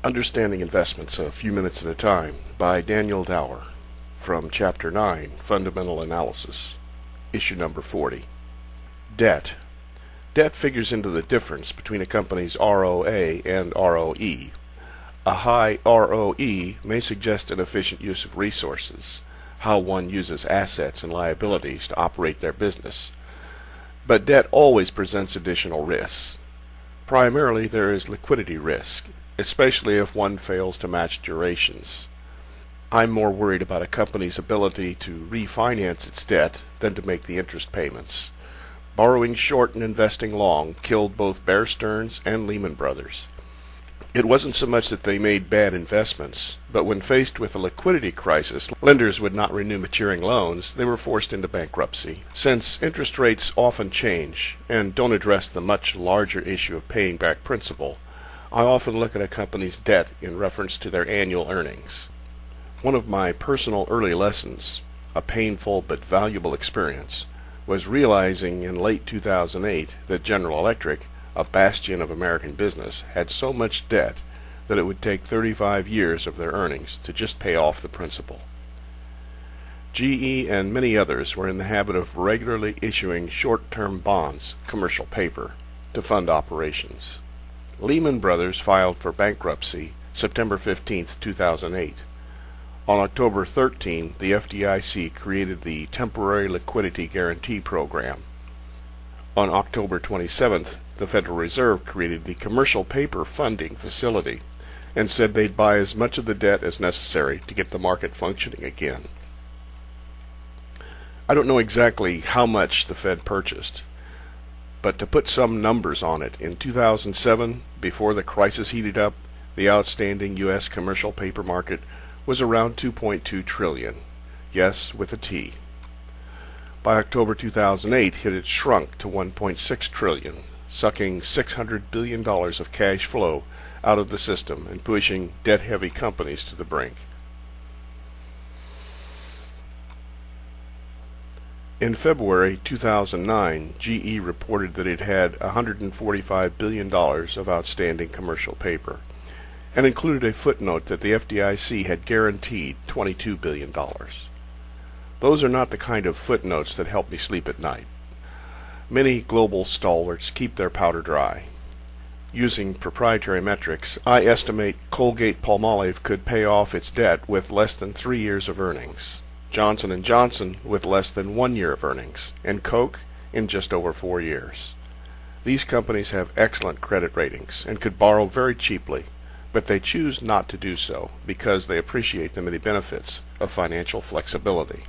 Understanding Investments a Few Minutes at a Time by Daniel Dower from Chapter 9, Fundamental Analysis, Issue Number 40. Debt. Debt figures into the difference between a company's ROA and ROE. A high ROE may suggest an efficient use of resources, how one uses assets and liabilities to operate their business. But debt always presents additional risks. Primarily there is liquidity risk, especially if one fails to match durations. I'm more worried about a company's ability to refinance its debt than to make the interest payments. Borrowing short and investing long killed both Bear Stearns and Lehman Brothers. It wasn't so much that they made bad investments, but when faced with a liquidity crisis, lenders would not renew maturing loans. They were forced into bankruptcy. Since interest rates often change and don't address the much larger issue of paying back principal, I often look at a company's debt in reference to their annual earnings. One of my personal early lessons, a painful but valuable experience, was realizing in late 2008 that General Electric, a bastion of American business, had so much debt that it would take 35 years of their earnings to just pay off the principal. GE and many others were in the habit of regularly issuing short-term bonds, commercial paper, to fund operations. Lehman Brothers filed for bankruptcy September 15, 2008. On October 13, the FDIC created the Temporary Liquidity Guarantee Program. On October 27th, the Federal Reserve created the Commercial Paper Funding Facility and said they'd buy as much of the debt as necessary to get the market functioning again. I don't know exactly how much the Fed purchased, but to put some numbers on it, in 2007, before the crisis heated up, the outstanding U.S. commercial paper market was around $2.2 trillion. Yes, with a T. By October 2008, it had shrunk to $1.6 trillion, sucking $600 billion of cash flow out of the system and pushing debt-heavy companies to the brink. In February 2009, GE reported that it had $145 billion of outstanding commercial paper, and included a footnote that the FDIC had guaranteed $22 billion. Those are not the kind of footnotes that help me sleep at night. Many global stalwarts keep their powder dry. Using proprietary metrics, I estimate Colgate-Palmolive could pay off its debt with less than 3 years of earnings, Johnson & Johnson with less than 1 year of earnings, and Coke in just over 4 years. These companies have excellent credit ratings and could borrow very cheaply, but they choose not to do so because they appreciate the many benefits of financial flexibility.